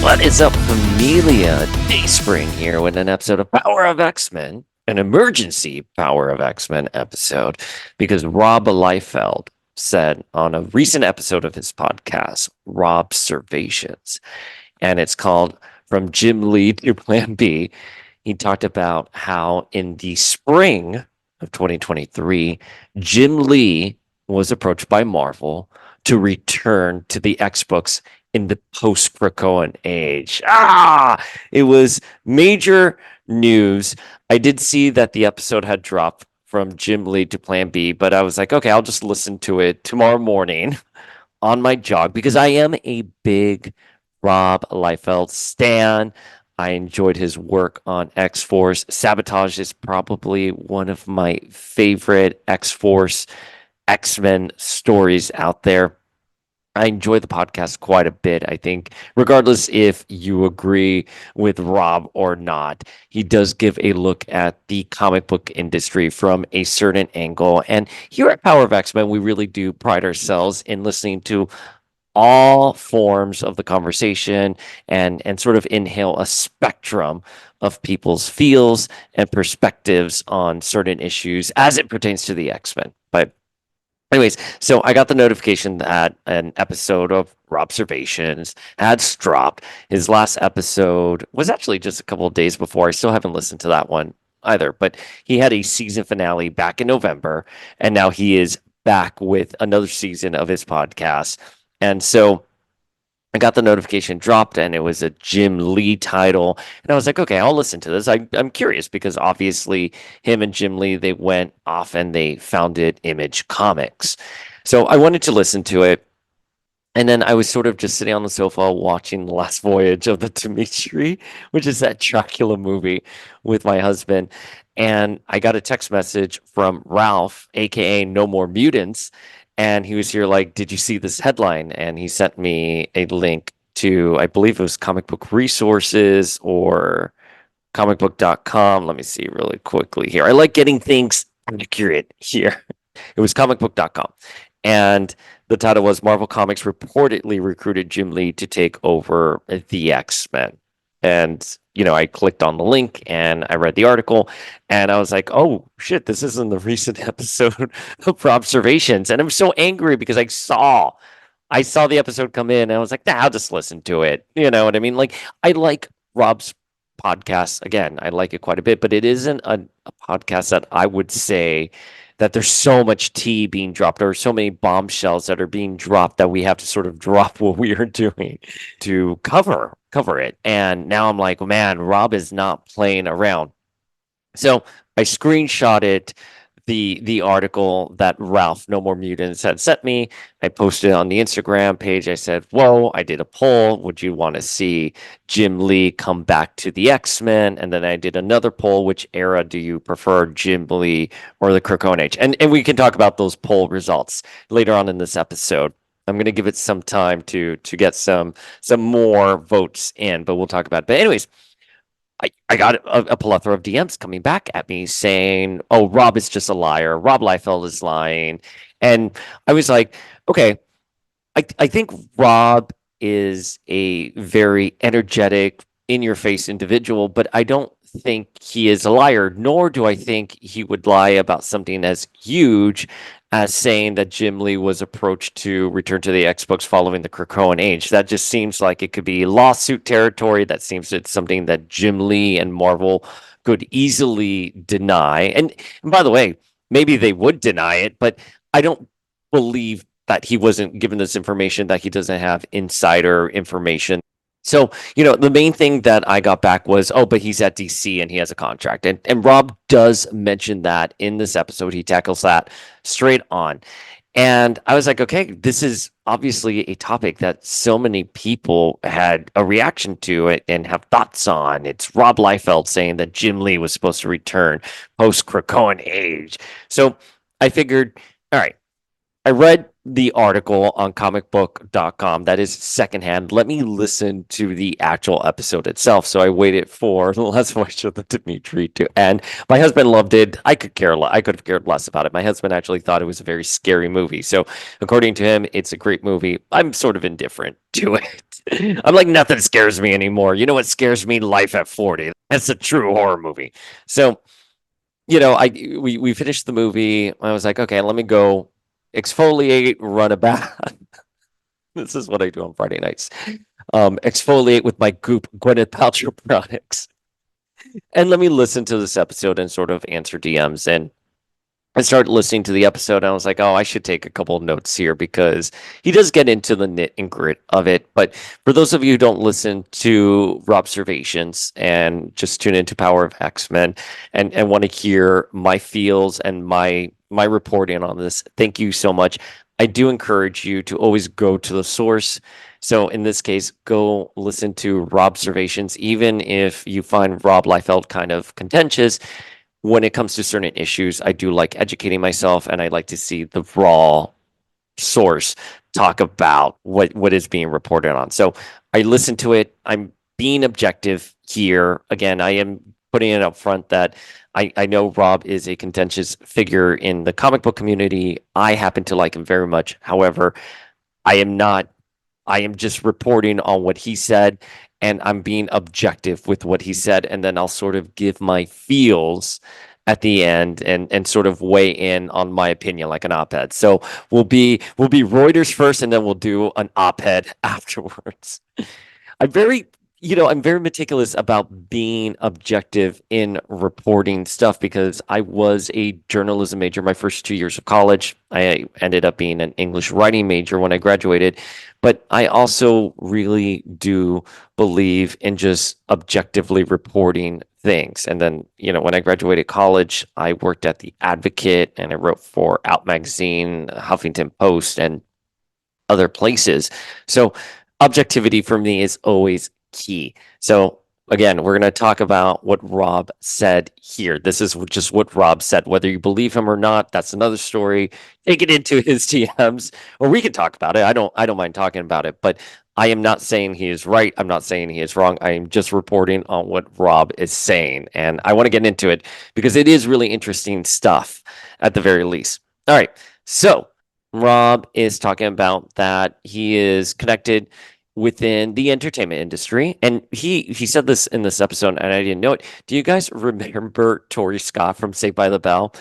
What is up, Familia? Dayspring here with an episode of Power of X-Men, an emergency Power of X-Men episode, because Rob Liefeld said on a recent episode of his podcast, Robservations, and it's called From Jim Lee to Plan B. He talked about how in the spring of 2023, Jim Lee was approached by Marvel to return to the X-Books in the post-Krakoan age. It was major news. I did see that the episode had dropped from Jim Lee to Plan B, but I was like, okay, I'll just listen to it tomorrow morning on my jog because I am a big Rob Liefeld stan. I enjoyed his work on X-Force. Sabotage is probably one of my favorite X-Force X-Men stories out there. I enjoy the podcast quite a bit. I think, regardless if you agree with Rob or not, he does give a look at the comic book industry from a certain angle. And here at Power of X-Men, we really do pride ourselves in listening to all forms of the conversation and sort of inhale a spectrum of people's feels and perspectives on certain issues as it pertains to the X-Men. But anyways, so I got the notification that an episode of Robservations had dropped. His last episode was actually just a couple of days before. I still haven't listened to that one either, but he had a season finale back in November, and now he is back with another season of his podcast. And so I got the notification dropped, and it was a Jim Lee title. And I was like, okay, I'll listen to this. I'm curious because obviously him and Jim Lee, they went off and they founded Image Comics. So I wanted to listen to it. And then I was sort of just sitting on the sofa watching The Last Voyage of the Dimitri, which is that Dracula movie, with my husband. And I got a text message from Ralph, aka No More Mutants. And he was here like, did you see this headline? And he sent me a link to, I believe it was Comic Book Resources or comicbook.com. Let me see really quickly here. I like getting things accurate here. It was comicbook.com. And the title was Marvel Comics reportedly recruited Jim Lee to take over the X-Men. And, you know, I clicked on the link and I read the article and I was like, oh, shit, this isn't the recent episode of Observations. And I'm so angry because I saw the episode come in and I was like, nah, I'll just listen to it. You know what I mean? Like, I like Rob's podcast. Again, I like it quite a bit, but it isn't a podcast that I would say that there's so much tea being dropped or so many bombshells that are being dropped that we have to sort of drop what we are doing to cover it. And now I'm like, man, Rob is not playing around. So I screenshotted the article that Ralph No More Mutants had sent me. I posted it on the Instagram page. I said, whoa, I did a poll. Would you want to see Jim Lee come back to the X-Men? And then I did another poll. Which era do you prefer, Jim Lee or the Krakoan Age? And we can talk about those poll results later on in this episode. I'm going to give it some time to get some more votes in, but we'll talk about it. But anyways, I got a plethora of DMs coming back at me saying, oh, Rob is just a liar. Rob Liefeld is lying. And I was like, okay, I think Rob is a very energetic, in-your-face individual, but I don't think he is a liar, nor do I think he would lie about something as huge as saying that Jim Lee was approached to return to the X-Books following the Krakoan Age. That just seems like it could be lawsuit territory. That seems it's something that Jim Lee and Marvel could easily deny. And by the way, maybe they would deny it, but I don't believe that he wasn't given this information, that he doesn't have insider information. So, you know, the main thing that I got back was, oh, but he's at DC and he has a contract. And Rob does mention that in this episode. He tackles that straight on. And I was like, okay, this is obviously a topic that so many people had a reaction to it and have thoughts on. It's Rob Liefeld saying that Jim Lee was supposed to return post-Krakoan Age. So I figured, all right, I read the article on comicbook.com. That is secondhand. Let me listen to the actual episode itself. So I waited for Less Voice of the Dimitri to end. My husband loved it. I could have cared less about it. My husband actually thought it was a very scary movie. So according to him, it's a great movie. I'm sort of indifferent to it. I'm like, nothing scares me anymore. You know what scares me? Life at 40. That's a true horror movie. So, we finished the movie. I was like, okay, let me go exfoliate, run a bath. This is what I do on Friday nights. Exfoliate with my Goop Gwyneth Paltrow products, and let me listen to this episode and sort of answer DMs. And I started listening to the episode, and I was like, oh, I should take a couple of notes here because he does get into the nit and grit of it. But for those of you who don't listen to Robservations and just tune into Power of X-Men and want to hear my feels and my reporting on this, thank you so much. I do encourage you to always go to the source. So in this case, go listen to Robservations, even if you find Rob Liefeld kind of contentious. When it comes to certain issues, I do like educating myself, and I like to see the raw source talk about what is being reported on. So I listen to it. I'm being objective here. Again, I am putting it up front that I know Rob is a contentious figure in the comic book community. I happen to like him very much. However, I am not. I am just reporting on what he said, and I'm being objective with what he said, and then I'll sort of give my feels at the end and sort of weigh in on my opinion like an op-ed. So we'll be Reuters first, and then we'll do an op-ed afterwards. I'm very, I'm very meticulous about being objective in reporting stuff because I was a journalism major my first 2 years of college. I ended up being an English writing major when I graduated, but I also really do believe in just objectively reporting things. And then, when I graduated college, I worked at the Advocate and I wrote for Out Magazine, Huffington Post, and other places. So objectivity for me is always key. So again, we're going to talk about what Rob said here. This is just what Rob said. Whether you believe him or not, that's another story. Take it into his TMs, or we can talk about it. I don't mind talking about it, but I am not saying he is right. I'm not saying he is wrong. I am just reporting on what Rob is saying, and I want to get into it because it is really interesting stuff at the very least. All right, so Rob is talking about that he is connected within the entertainment industry, and he said this in this episode, and I didn't know it. Do you guys remember Tori Scott from Saved by the Bell?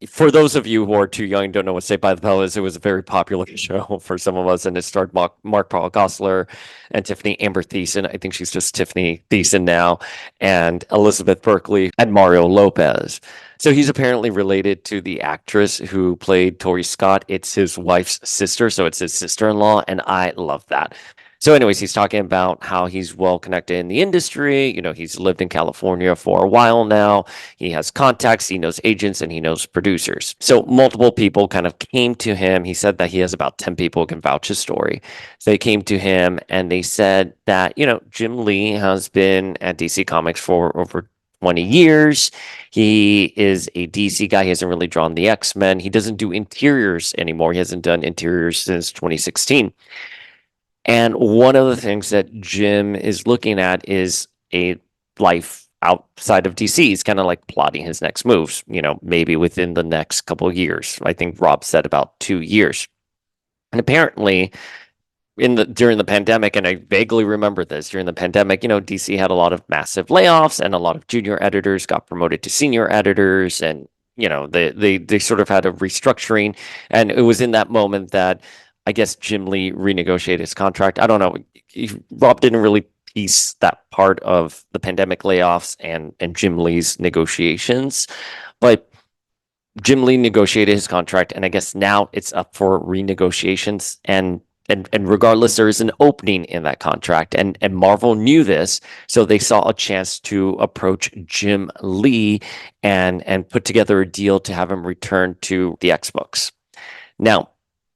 For those of you who are too young and don't know what Saved by the Bell is, it was a very popular show for some of us, and it starred Mark Paul Gosselaar and Tiffany Amber Thiessen. I think she's just Tiffany Thiessen now, and Elizabeth Berkley and Mario Lopez. So he's apparently related to the actress who played Tori Scott. It's his wife's sister, so it's his sister-in-law, and I love that. So, anyways, he's talking about how he's well connected in the industry. He's lived in California for a while now. He has contacts, he knows agents, and he knows producers. So, multiple people kind of came to him. He said that he has about 10 people who can vouch his story. So, they came to him and they said that, Jim Lee has been at DC Comics for over 20 years. He is a DC guy. He hasn't really drawn the X-Men. He doesn't do interiors anymore. He hasn't done interiors since 2016. And one of the things that Jim is looking at is a life outside of DC. He's kind of like plotting his next moves, maybe within the next couple of years. I think Rob said about 2 years. And apparently, during the pandemic, and I vaguely remember this, during the pandemic, DC had a lot of massive layoffs, and a lot of junior editors got promoted to senior editors, and they sort of had a restructuring. And it was in that moment that I guess Jim Lee renegotiated his contract. I don't know. Rob didn't really piece that part of the pandemic layoffs and Jim Lee's negotiations, but Jim Lee negotiated his contract, and I guess now it's up for renegotiations. And regardless, there is an opening in that contract, and Marvel knew this, so they saw a chance to approach Jim Lee and put together a deal to have him return to the X books. Now,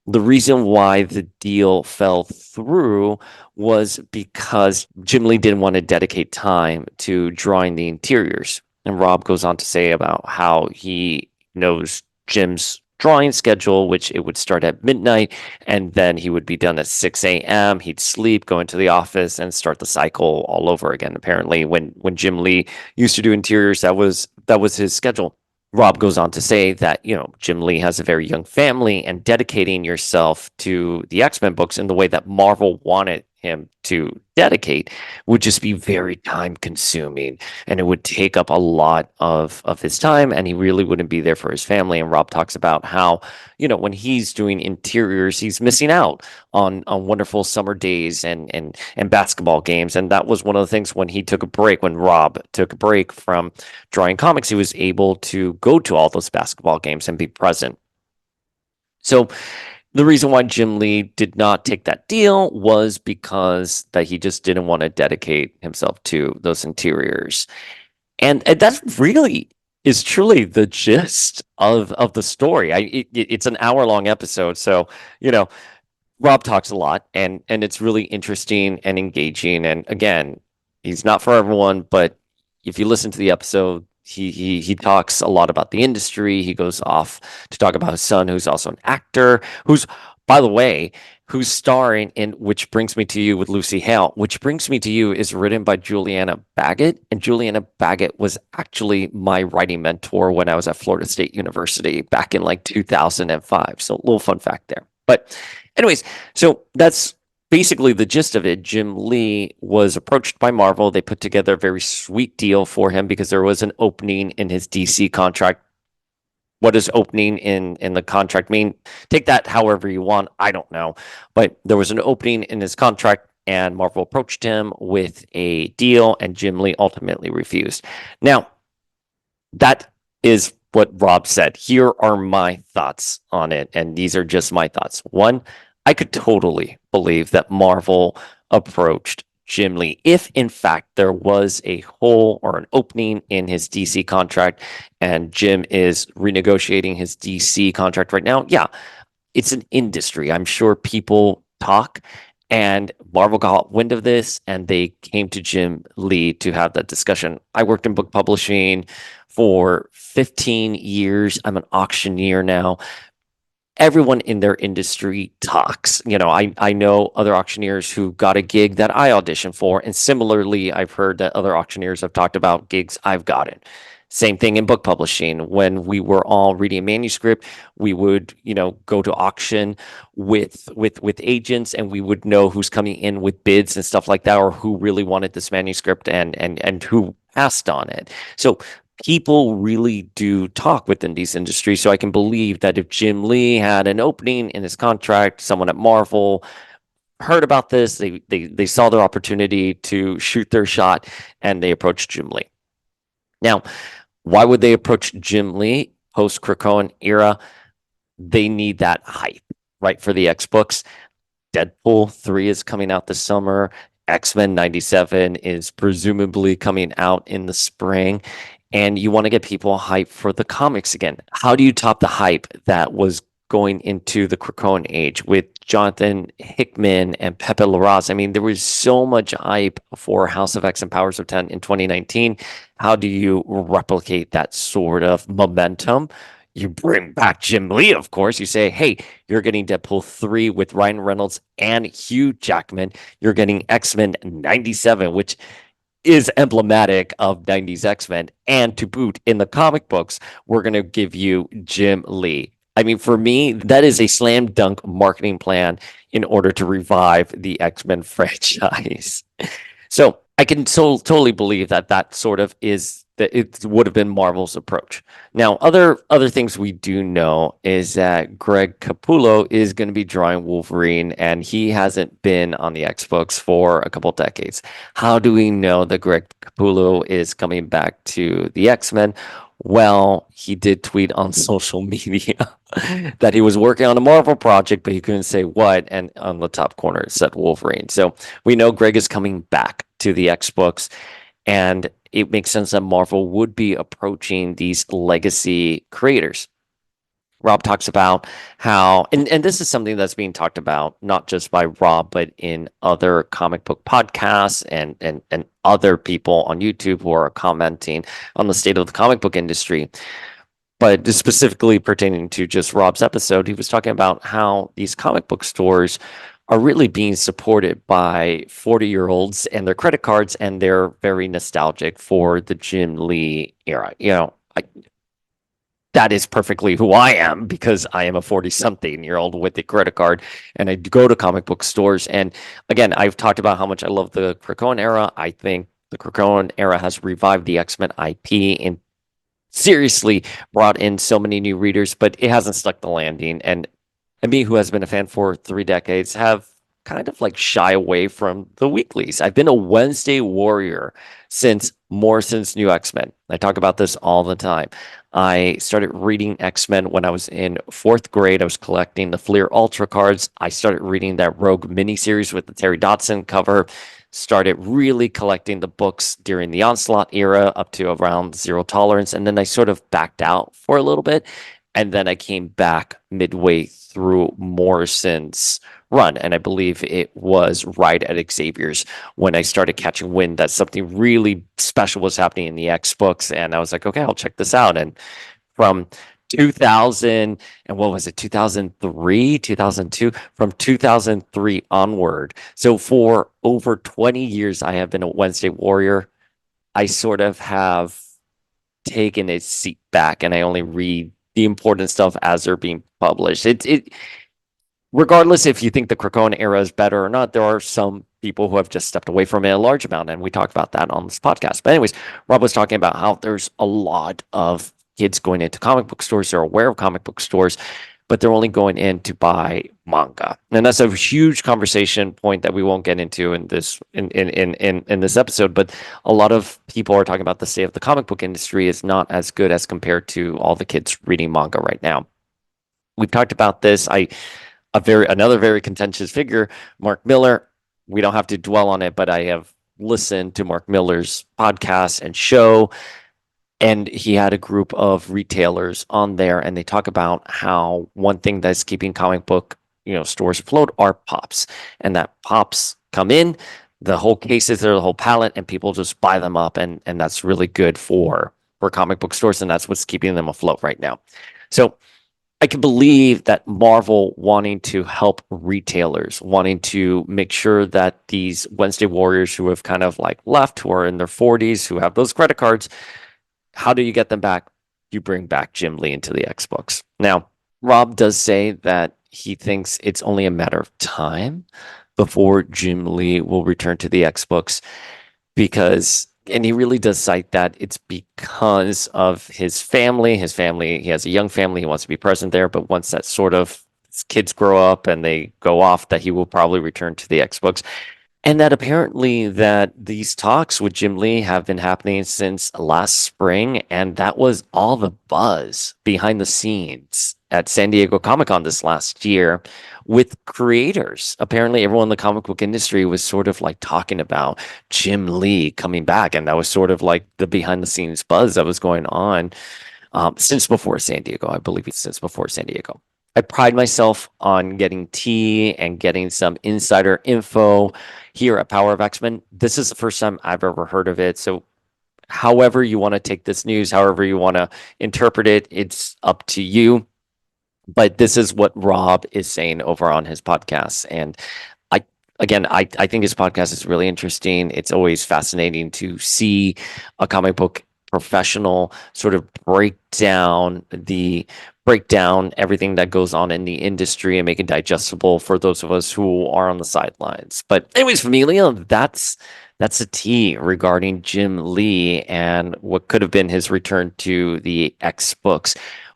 the reason why the deal fell through was because Jim Lee didn't want to dedicate time to drawing the interiors. And Rob goes on to say about how he knows Jim's drawing schedule, which it would start at midnight, and then he would be done at 6 a.m. He'd sleep, go into the office, and start the cycle all over again. Apparently, when Jim Lee used to do interiors, that was his schedule. Rob goes on to say that, Jim Lee has a very young family, and dedicating yourself to the X-Men books in the way that Marvel wanted him to dedicate would just be very time consuming, and it would take up a lot of his time, and he really wouldn't be there for his family. And Rob talks about how, when he's doing interiors, he's missing out on wonderful summer days and basketball games. And that was one of the things when Rob took a break from drawing comics, he was able to go to all those basketball games and be present. So the reason why Jim Lee did not take that deal was because that he just didn't want to dedicate himself to those interiors. And that really is truly the gist of the story. It's an hour-long episode, so, Rob talks a lot, and it's really interesting and engaging. And again, he's not for everyone, but if you listen to the episode, he talks a lot about the industry. He goes off to talk about his son, who's also an actor, who's, by the way, who's starring in Which Brings Me to You with Lucy Hale. Which Brings Me to You is written by Juliana Baggett, and Juliana Baggett was actually my writing mentor when I was at Florida State University back in like 2005. So a little fun fact there. But anyways, so that's basically the gist of it. Jim Lee was approached by Marvel. They put together a very sweet deal for him because there was an opening in his DC contract. What does opening in the contract mean? Take that however you want. I don't know. But there was an opening in his contract, and Marvel approached him with a deal, and Jim Lee ultimately refused. Now, that is what Rob said. Here are my thoughts on it, and these are just my thoughts. One, I could totally believe that Marvel approached Jim Lee if, in fact, there was a hole or an opening in his DC contract, and Jim is renegotiating his DC contract right now. Yeah, it's an industry. I'm sure people talk, and Marvel got wind of this, and they came to Jim Lee to have that discussion. I worked in book publishing for 15 years. I'm an auctioneer now. Everyone in their industry talks. I know other auctioneers who got a gig that I auditioned for, and similarly, I've heard that other auctioneers have talked about gigs I've gotten. Same thing in book publishing. When we were all reading a manuscript, we would, go to auction with agents, and we would know who's coming in with bids and stuff like that, or who really wanted this manuscript and who passed on it. So people really do talk within these industries. So I can believe that if Jim Lee had an opening in his contract, someone at Marvel heard about this, they saw their opportunity to shoot their shot, and they approached Jim Lee. Now, why would they approach Jim Lee post Krakoan era? They need that hype, right? For the X books. Deadpool 3 is coming out this summer. X-Men 97 is presumably coming out in the spring. And you want to get people hyped for the comics again. How do you top the hype that was going into the Krakoan age with Jonathan Hickman and Pepe Larraz? I mean, there was so much hype for House of X and Powers of 10 in 2019. How do you replicate that sort of momentum? You bring back Jim Lee, of course. You say, hey, you're getting Deadpool 3 with Ryan Reynolds and Hugh Jackman. You're getting X-Men 97, which is emblematic of 90s X-Men. And to boot, in the comic books, we're going to give you Jim Lee. I mean, for me, that is a slam dunk marketing plan in order to revive the X-Men franchise. So I can totally believe that sort of is that it would have been Marvel's approach. Now, other things we do know is that Greg Capullo is going to be drawing Wolverine, and he hasn't been on the X books for a couple decades. How do we know that Greg Capullo is coming back to the X-Men? Well, he did tweet on social media that he was working on a Marvel project, but he couldn't say what. And on the top corner, it said Wolverine. So we know Greg is coming back to the X books, and it makes sense that Marvel would be approaching these legacy creators. Rob talks about how, and this is something that's being talked about not just by Rob, but in other comic book podcasts and other people on YouTube who are commenting on the state of the comic book industry. but specifically pertaining to just Rob's episode, he was talking about how these comic book stores are really being supported by 40-year-olds and their credit cards, and they're very nostalgic for the Jim Lee era. That is perfectly who I am because I am a 40-something-year-old with a credit card, and I go to comic book stores. And again, I've talked about how much I love the Krakoan era. I think the Krakoan era has revived the X-Men IP and seriously brought in so many new readers, but it hasn't stuck the landing. And me, who has been a fan for 3 decades, have kind of like shy away from the weeklies. I've been a Wednesday warrior since Morrison's New X-Men. I talk about this all the time. I started reading X-Men when I was in fourth grade. I was collecting the Fleer Ultra cards. I started reading that Rogue miniseries with the Terry Dodson cover. Started really collecting the books during the Onslaught era up to around Zero Tolerance. And then I sort of backed out for a little bit. And then I came back midway through Morrison's run. And I believe it was right at Xavier's when I started catching wind that something really special was happening in the X books. And I was like, okay, I'll check this out. And from 2000 and what was it, 2003, 2002, from 2003 onward. So for over 20 years, I have been a Wednesday warrior. I sort of have taken a seat back and I only read the important stuff as they're being published. It regardless if you think the Krakoan era is better or not, there are some people who have just stepped away from it a large amount, and we talked about that on this podcast. But anyways, Rob was talking about how there's a lot of kids going into comic book stores. They're aware of comic book stores, but they're only going in to buy manga, and that's a huge conversation point that we won't get into in this episode. But a lot of people are talking about the state of the comic book industry is not as good as compared to all the kids reading manga right now. We've talked about this. Another very contentious figure, Mark Miller. We don't have to dwell on it, but I have listened to Mark Miller's podcast and show, and he had a group of retailers on there, and they talk about how one thing that's keeping comic book, stores afloat are pops, and that pops come in, the whole cases there, the whole palette, and people just buy them up, and that's really good for comic book stores, and that's what's keeping them afloat right now. So I can believe that Marvel wanting to help retailers, wanting to make sure that these Wednesday warriors who have kind of like left, who are in their 40s, who have those credit cards, how do you get them back? You bring back Jim Lee into the X books. Now, Rob does say that he thinks it's only a matter of time before Jim Lee will return to the X books and he really does cite that it's because of his family. He has a young family. He wants to be present there. But once that sort of his kids grow up and they go off, that he will probably return to the X books. And that apparently that these talks with Jim Lee have been happening since last spring. And that was all the buzz behind the scenes at San Diego Comic-Con this last year with creators. Apparently everyone in the comic book industry was sort of like talking about Jim Lee coming back. And that was sort of like the behind the scenes buzz that was going on since before San Diego. I believe it's since before San Diego. I pride myself on getting tea and getting some insider info here at Power of X-Men. This is the first time I've ever heard of it. So however you want to take this news, however you want to interpret it, it's up to you. But this is what Rob is saying over on his podcast. And I think his podcast is really interesting. It's always fascinating to see a comic book professional sort of break down everything that goes on in the industry and make it digestible for those of us who are on the sidelines. But anyways, Familia, that's a tea regarding Jim Lee and what could have been his return to the X books.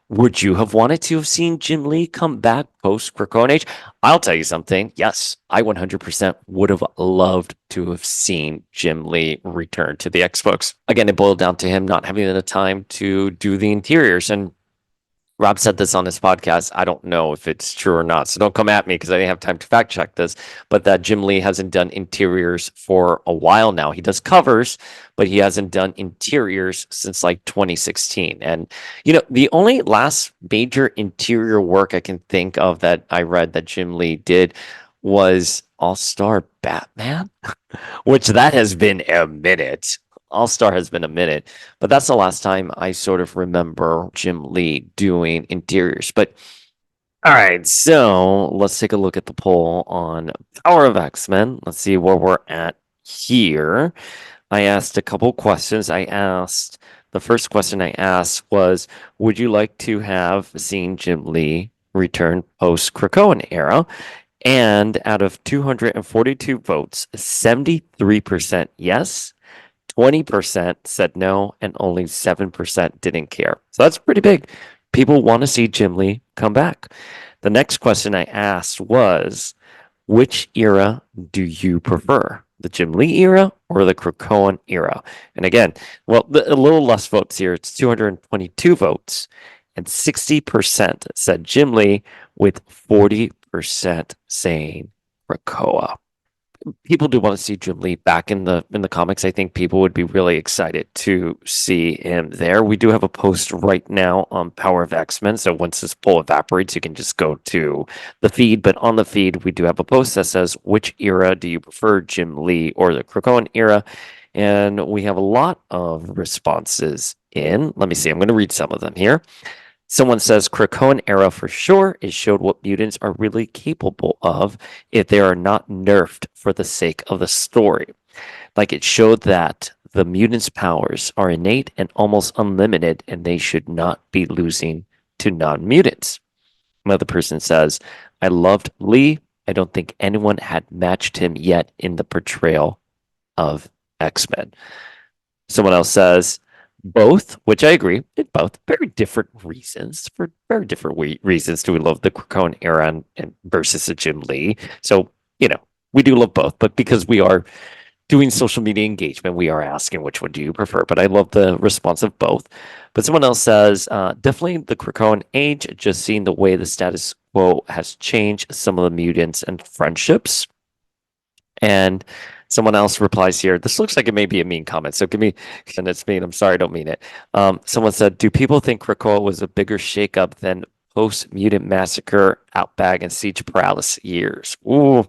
Would you have wanted to have seen Jim Lee come back post Krakoan Age? I'll tell you something. Yes, I 100% would have loved to have seen Jim Lee return to the X books. Again, it boiled down to him not having the time to do the interiors. And Rob said this on his podcast. I don't know if it's true or not, so don't come at me because I didn't have time to fact check this. But that Jim Lee hasn't done interiors for a while now. He does covers, but he hasn't done interiors since like 2016. And the only last major interior work I can think of that I read that Jim Lee did was All-Star Batman, which that has been a minute. All Star has been a minute, but that's the last time I sort of remember Jim Lee doing interiors. But all right, so let's take a look at the poll on Power of X-Men. Let's see where we're at here. I asked a couple questions. The first question I asked was, would you like to have seen Jim Lee return post Krakoan era? And out of 242 votes, 73% yes, 20% said no, and only 7% didn't care. So that's pretty big. People want to see Jim Lee come back. The next question I asked was, which era do you prefer? The Jim Lee era or the Krakoan era? And again, well, a little less votes here. It's 222 votes, and 60% said Jim Lee, with 40% saying Krakoa. People do want to see Jim Lee back in the comics. I think people would be really excited to see him there. We do have a post right now on Power of X-Men. So once this poll evaporates, you can just go to the feed. But on the feed, we do have a post that says, which era do you prefer, Jim Lee or the Krakoan era? And we have a lot of responses in. Let me see. I'm going to read some of them here. Someone says Krakoan era for sure. It showed what mutants are really capable of if they are not nerfed for the sake of the story. Like it showed that the mutants' powers are innate and almost unlimited, and they should not be losing to non-mutants. Another person says, I loved Lee. I don't think anyone had matched him yet in the portrayal of X-Men. Someone else says, both, which I agree, both very different reasons. For very different reasons do we love the Krakoan era and versus the Jim Lee. So, we do love both, but because we are doing social media engagement, we are asking which one do you prefer. But I love the response of both. But someone else says, definitely the Krakoan age, just seeing the way the status quo has changed some of the mutants and friendships. And someone else replies here, this looks like it may be a mean comment. So give me, and it's mean. I'm sorry, I don't mean it. Someone said, do people think Krakoa was a bigger shakeup than post-mutant massacre, Outbag, and Siege Paralysis years? Ooh,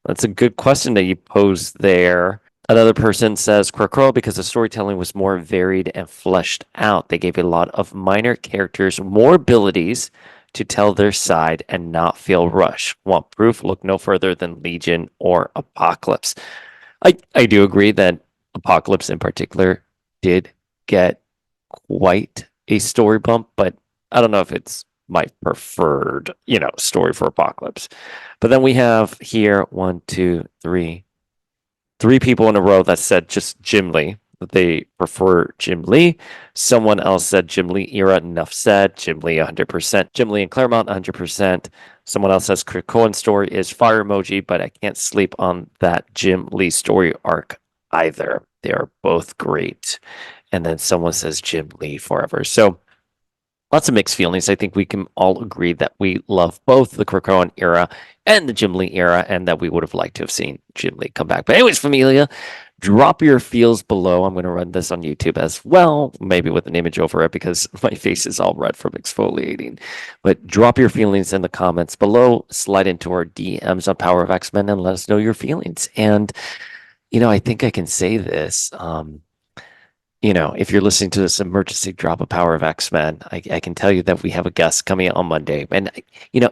that's a good question that you posed there. Another person says Krakoa because the storytelling was more varied and fleshed out. They gave a lot of minor characters more abilities to tell their side and not feel rushed. Want proof? Look no further than Legion or Apocalypse. I do agree that Apocalypse in particular did get quite a story bump, but I don't know if it's my preferred, story for Apocalypse. But then we have here three people in a row that said just Jim Lee, that they prefer Jim Lee. Someone else said Jim Lee era, enough said. Jim Lee 100%. Jim Lee and Claremont 100%. Someone else says Krakoan story is fire emoji, but I can't sleep on that Jim Lee story arc either. They are both great. And then someone says Jim Lee forever. So lots of mixed feelings. I think we can all agree that we love both the Krakoan era and the Jim Lee era, and that we would have liked to have seen Jim Lee come back. But anyways, Familia, drop your feels below. I'm going to run this on YouTube as well, maybe with an image over it because my face is all red from exfoliating. But drop your feelings in the comments below. Slide into our DMs on Power of X-Men and let us know your feelings. And, I think I can say this. If you're listening to this emergency drop of Power of X-Men, I can tell you that we have a guest coming out on Monday. And,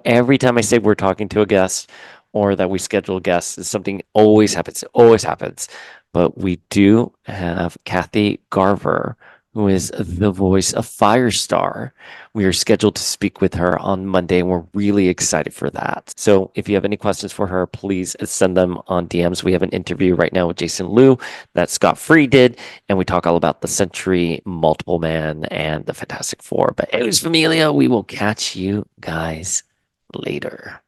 every time I say we're talking to a guest or that we schedule guests, something always happens. It always happens. But we do have Kathy Garver, who is the voice of Firestar. We are scheduled to speak with her on Monday, and we're really excited for that. So if you have any questions for her, please send them on DMs. We have an interview right now with Jason Liu that Scott Free did, and we talk all about the Sentry, Multiple Man, and the Fantastic Four. But anyways, Familia, we will catch you guys later.